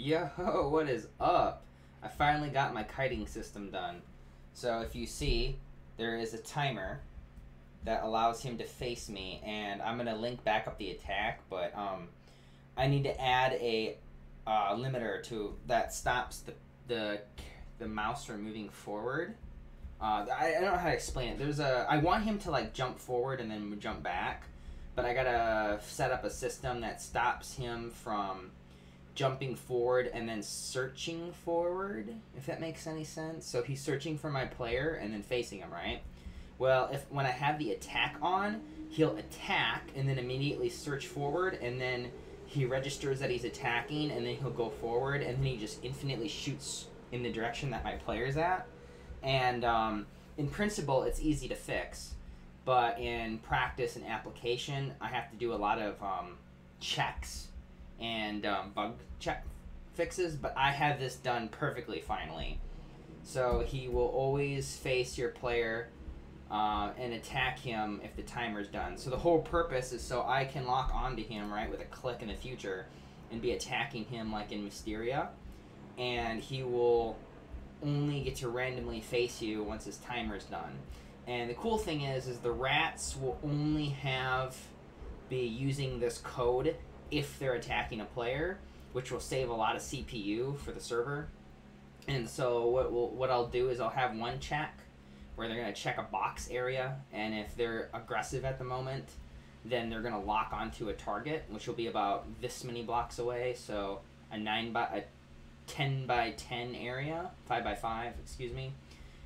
Yo, what is up? I finally got my kiting system done. So if you see, there is a timer that allows him to face me, and I'm gonna link back up the attack, but I need to add a limiter to that stops the mouse from moving forward. I don't know how to explain it. I want him to like jump forward and then jump back, but I gotta set up a system that stops him from jumping forward and then searching forward, if that makes any sense. So he's searching for my player and then facing him, right? Well, when I have the attack on, he'll attack and then immediately search forward, and then he registers that he's attacking, and then he'll go forward, and then he just infinitely shoots in the direction that my player's at. And in principle, it's easy to fix, but in practice and application, I have to do a lot of checks and bug check fixes, but I have this done perfectly finally. So he will always face your player and attack him if the timer's done. So the whole purpose is so I can lock onto him, right, with a click in the future and be attacking him like in Mysteria, and he will only get to randomly face you once his timer's done. And the cool thing is the rats will only be using this code if they're attacking a player, which will save a lot of CPU for the server. And so what I'll do is I'll have one check where they're going to check a box area, and if they're aggressive at the moment, then they're going to lock onto a target, which will be about this many blocks away, so a 10 by 10 area, 5 by 5, excuse me.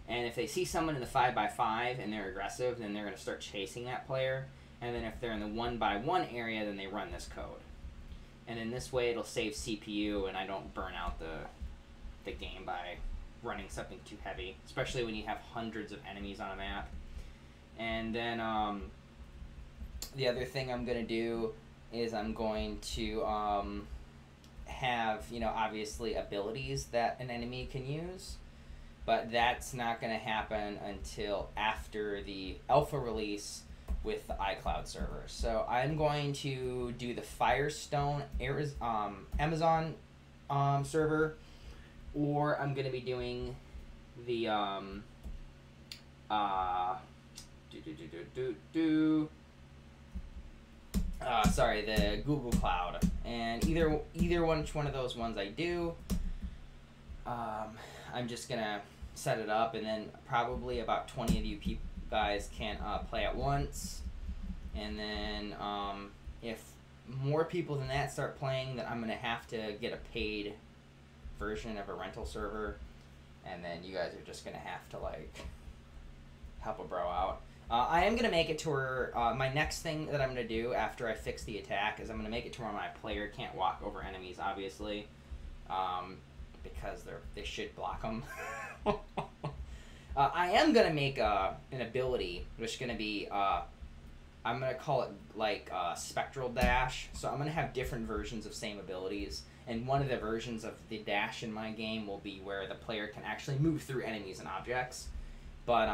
And if they see someone in the 5 by 5 and they're aggressive, then they're going to start chasing that player. And then if they're in the 1 by 1 area, then they run this code. And in this way, it'll save CPU, and I don't burn out the game by running something too heavy, especially when you have hundreds of enemies on a map. And then the other thing I'm going to do is I'm going to have, obviously abilities that an enemy can use, but that's not going to happen until after the alpha release with the iCloud server. So I'm going to do the Firestone Amazon server, or I'm going to be doing the the Google Cloud. And either which one of those ones I do, I'm just gonna set it up, and then probably about 20 of you guys can play at once. And then if more people than that start playing, then I'm gonna have to get a paid version of a rental server, and then you guys are just gonna have to like help a bro out. I am going to make it to where my next thing that I'm going to do after I fix the attack is I'm going to make it to where my player can't walk over enemies, obviously, because they should block them. I am going to make an ability, which is going to be, I'm going to call it like Spectral Dash. So I'm going to have different versions of same abilities, and one of the versions of the dash in my game will be where the player can actually move through enemies and objects. But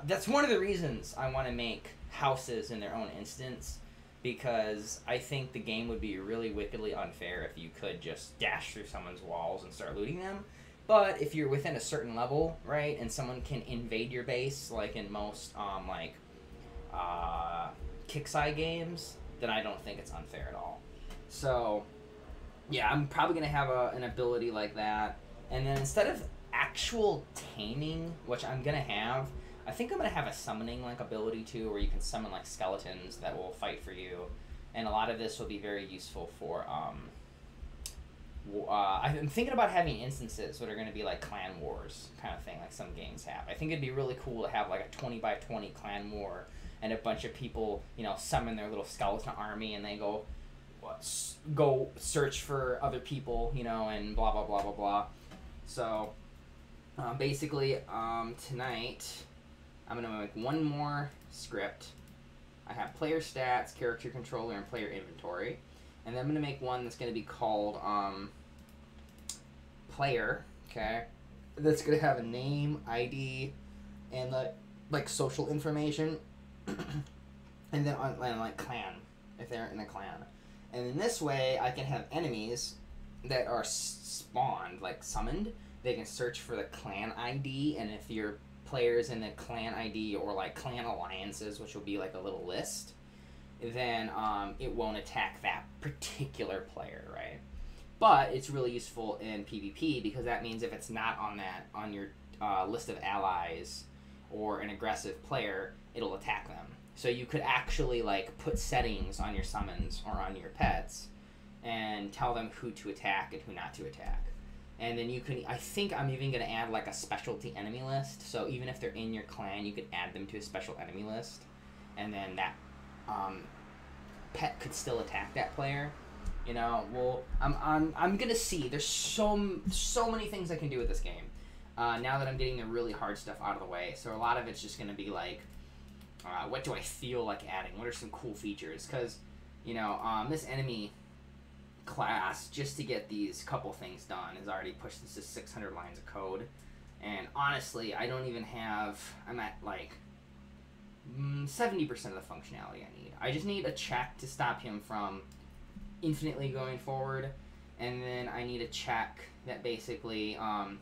that's one of the reasons I want to make houses in their own instance, because I think the game would be really wickedly unfair if you could just dash through someone's walls and start looting them. But if you're within a certain level, right, and someone can invade your base, like in most Kickside games, then I don't think it's unfair at all. So yeah, I'm probably going to have an ability like that. And then instead of actual taming, which I'm going to have, I think I'm going to have a summoning like ability too, where you can summon like skeletons that will fight for you. And a lot of this will be very useful for, I'm thinking about having instances that are going to be like clan wars kind of thing, like some games have. I think it'd be really cool to have like a 20 by 20 clan war, and a bunch of people, summon their little skeleton army, and they go search for other people, and blah, blah, blah, blah, blah. So, basically, tonight, I'm going to make one more script. I have player stats, character controller, and player inventory. And then I'm going to make one that's going to be called player, okay? That's going to have a name, ID, and like social information. And then like clan, if they're in a clan. And in this way, I can have enemies that are spawned, like summoned, they can search for the clan ID, and if your players in the clan ID or like clan alliances, which will be like a little list, then it won't attack that particular player, right? But it's really useful in PvP because that means if it's not on your list of allies or an aggressive player, it'll attack them. So you could actually like put settings on your summons or on your pets and tell them who to attack and who not to attack. And then you can, I think I'm even going to add like a specialty enemy list. So even if they're in your clan, you could add them to a special enemy list. And then that pet could still attack that player. You know, well, I'm going to see. There's so many things I can do with this game. Now that I'm getting the really hard stuff out of the way. So a lot of it's just going to be like, what do I feel like adding? What are some cool features? Because, you know, this enemy class, just to get these couple things done, has already pushed this to 600 lines of code. And honestly, I don't even have, I'm at like 70% of the functionality I need. I just need a check to stop him from infinitely going forward. And then I need a check that basically,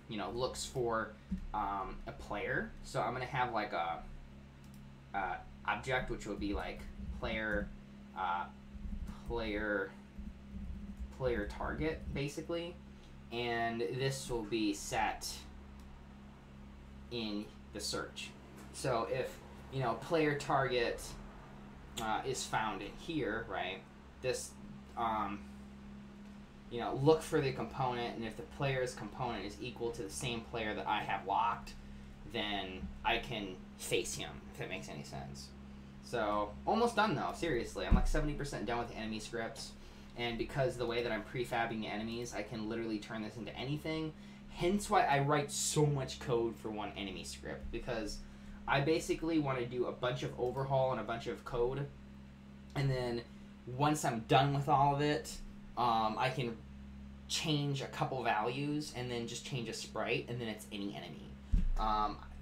you know, looks for a player. So I'm going to have like a object, which would be like player target, basically, and this will be set in the search. So if, you know, player target is found in here, right, this you know, look for the component, and if the player's component is equal to the same player that I have locked, then I can face him, if that makes any sense. So almost done though, seriously. I'm like 70% done with the enemy scripts. And because the way that I'm prefabbing the enemies, I can literally turn this into anything. Hence why I write so much code for one enemy script. Because I basically want to do a bunch of overhaul and a bunch of code. And then once I'm done with all of it, I can change a couple values and then just change a sprite, and then it's any enemy.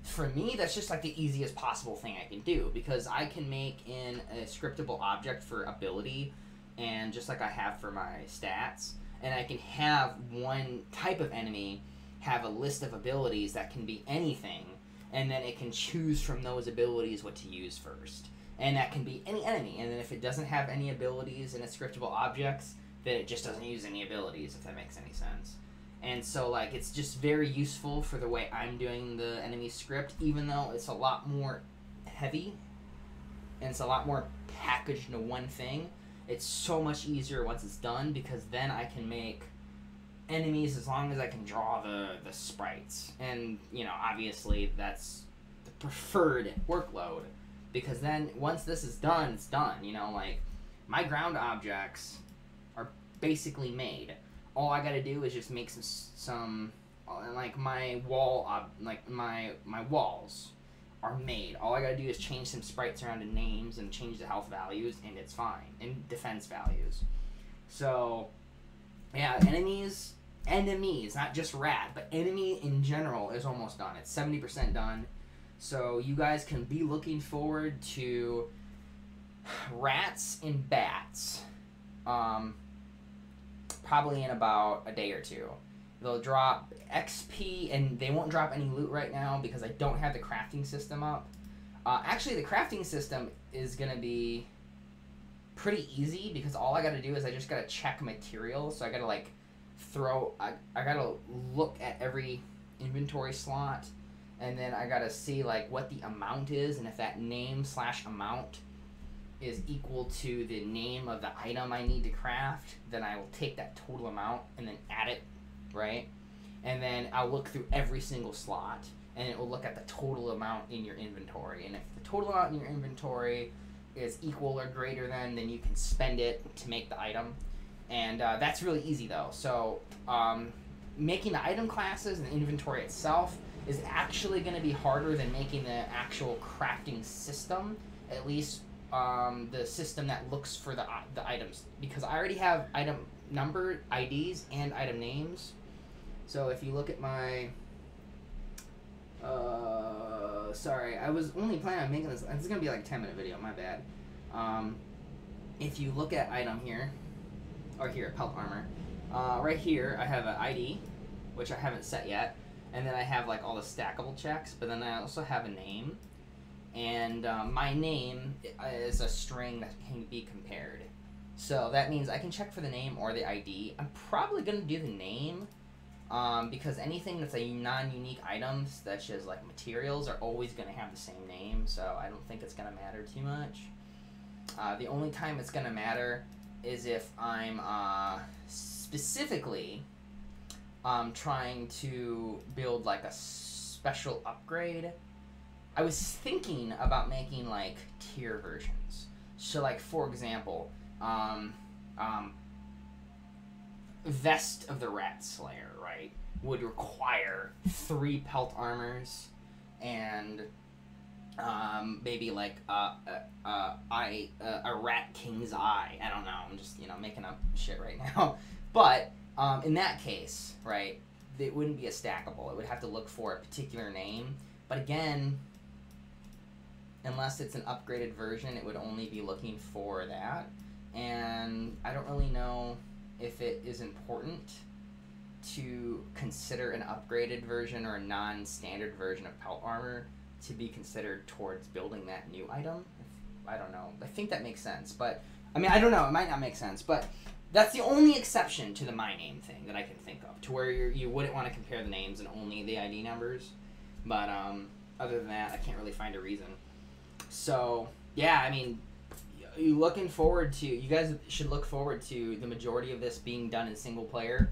For me, that's just like the easiest possible thing I can do. Because I can make in a scriptable object for ability, and just like I have for my stats, and I can have one type of enemy have a list of abilities that can be anything, and then it can choose from those abilities what to use first. And that can be any enemy, and then if it doesn't have any abilities in its scriptable objects, then it just doesn't use any abilities, if that makes any sense. And so, like, it's just very useful for the way I'm doing the enemy script, even though it's a lot more heavy, and it's a lot more packaged into one thing. It's so much easier once it's done, because then I can make enemies as long as I can draw the sprites. And, you know, obviously that's the preferred workload, because then once this is done, it's done. You know, like, my ground objects are basically made. All I gotta do is just make some like my wall, my walls are made. All I gotta do is change some sprites around to names and change the health values, and it's fine. And defense values. So, yeah, enemies, not just rat, but enemy in general is almost done. It's 70% done. So you guys can be looking forward to rats and bats. Probably in about a day or two. They'll drop XP, and they won't drop any loot right now because I don't have the crafting system up. Actually, the crafting system is going to be pretty easy, because all I got to do is I just got to check materials. So I got to, like, I got to look at every inventory slot, and then I got to see, like, what the amount is, and if that name/amount is equal to the name of the item I need to craft, then I will take that total amount and then add it, right? And then I'll look through every single slot, and it will look at the total amount in your inventory. And if the total amount in your inventory is equal or greater than, then you can spend it to make the item. And that's really easy, though. So making the item classes and the inventory itself is actually going to be harder than making the actual crafting system, at least the system that looks for the items, because I already have item number IDs and item names. So if you look at my sorry, I was only planning on making this is gonna be like a 10-minute video, my bad. If you look at item here, or here, pelt armor, Right here, I have an ID, which I haven't set yet, and then I have like all the stackable checks, but then I also have a name, and my name is a string that can be compared. So that means I can check for the name or the ID. I'm probably going to do the name, because anything that's a non-unique item, such as like materials, are always going to have the same name, so I don't think it's going to matter too much. The only time it's going to matter is if I'm specifically trying to build like a special upgrade. I was thinking about making like tier versions. So like, for example, Vest of the Rat Slayer, right, would require 3 pelt armors and maybe like a Rat King's Eye. I don't know. I'm just, you know, making up shit right now. But in that case, right, it wouldn't be a stackable. It would have to look for a particular name. But again, unless it's an upgraded version, it would only be looking for that. And I don't really know if it is important to consider an upgraded version or a non-standard version of pelt armor to be considered towards building that new item. I don't know. I think that makes sense. But, I mean, I don't know. It might not make sense. But that's the only exception to the my name thing that I can think of, to where you wouldn't want to compare the names and only the ID numbers. But other than that, I can't really find a reason. So, yeah, I mean, you guys should look forward to the majority of this being done in single player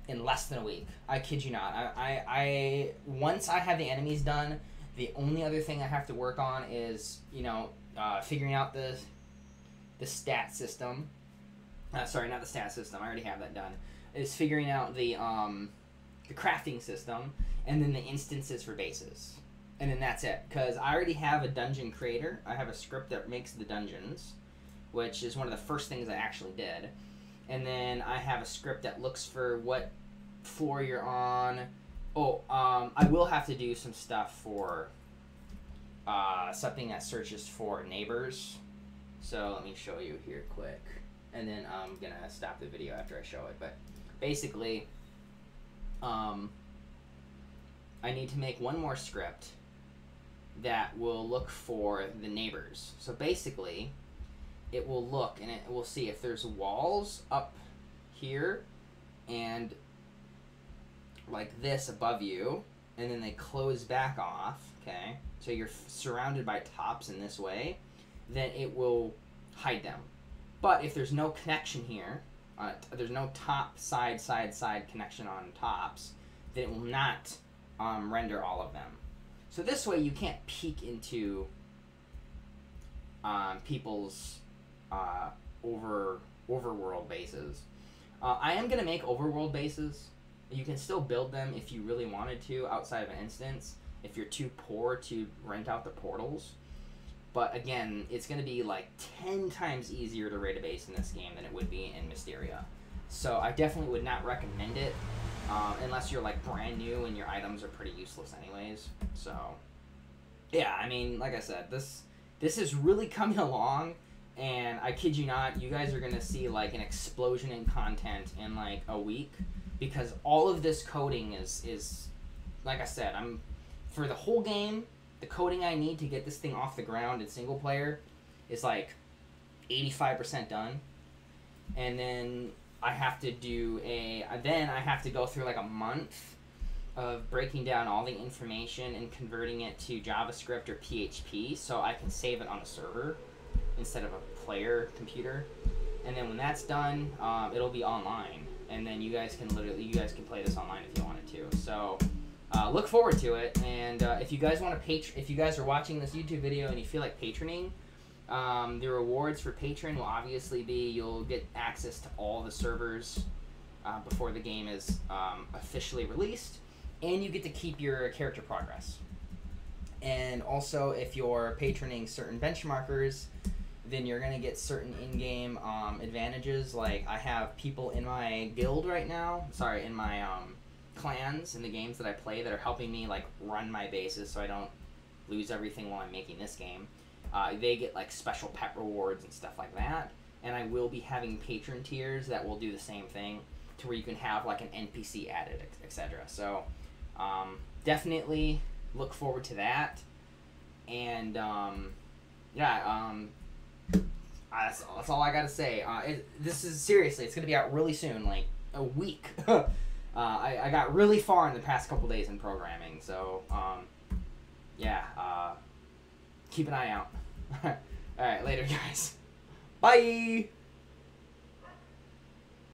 in less than a week. I kid you not. I once I have the enemies done, the only other thing I have to work on is, you know, figuring out the stat system. Sorry, not the stat system. I already have that done. Is figuring out the crafting system, and then the instances for bases. And then that's it, because I already have a dungeon creator. I have a script that makes the dungeons, which is one of the first things I actually did. And then I have a script that looks for what floor you're on. Oh, I will have to do some stuff for something that searches for neighbors. So let me show you here quick. And then I'm going to stop the video after I show it. But basically, I need to make one more script that will look for the neighbors. So basically, it will look and it will see if there's walls up here and like this above you, and then they close back off, okay? So you're surrounded by tops in this way, then it will hide them. But if there's no connection here, there's no top, side connection on tops, then it will not render all of them. So this way you can't peek into people's overworld bases. I am going to make overworld bases. You can still build them if you really wanted to outside of an instance, if you're too poor to rent out the portals. But again, it's going to be like 10 times easier to raid a base in this game than it would be in Mysteria. So I definitely would not recommend it unless you're like brand new and your items are pretty useless anyways. So yeah, I mean, like I said, this is really coming along, and I kid you not, you guys are going to see like an explosion in content in like a week, because all of this coding is like I said, for the whole game, the coding I need to get this thing off the ground in single player is like 85% done. And then I have to go through like a month of breaking down all the information and converting it to JavaScript or PHP so I can save it on a server instead of a player computer. And then when that's done, it'll be online, and then you guys can play this online if you wanted to. So look forward to it. And if you guys are watching this YouTube video and you feel like patroning, the rewards for patron will obviously be you'll get access to all the servers before the game is officially released, and you get to keep your character progress. And also, if you're patroning certain benchmarkers, then you're going to get certain in-game advantages. Like, I have people in my guild right now, in my clans in the games that I play that are helping me like run my bases so I don't lose everything while I'm making this game. They get like special pet rewards and stuff like that. and I will be having patron tiers that will do the same thing, to where you can have like an NPC added, etc. So definitely look forward to that. And that's all I gotta say. This is seriously, it's gonna be out really soon, like a week. I got really far in the past couple days in programming, so keep an eye out. All right, later, guys. Bye.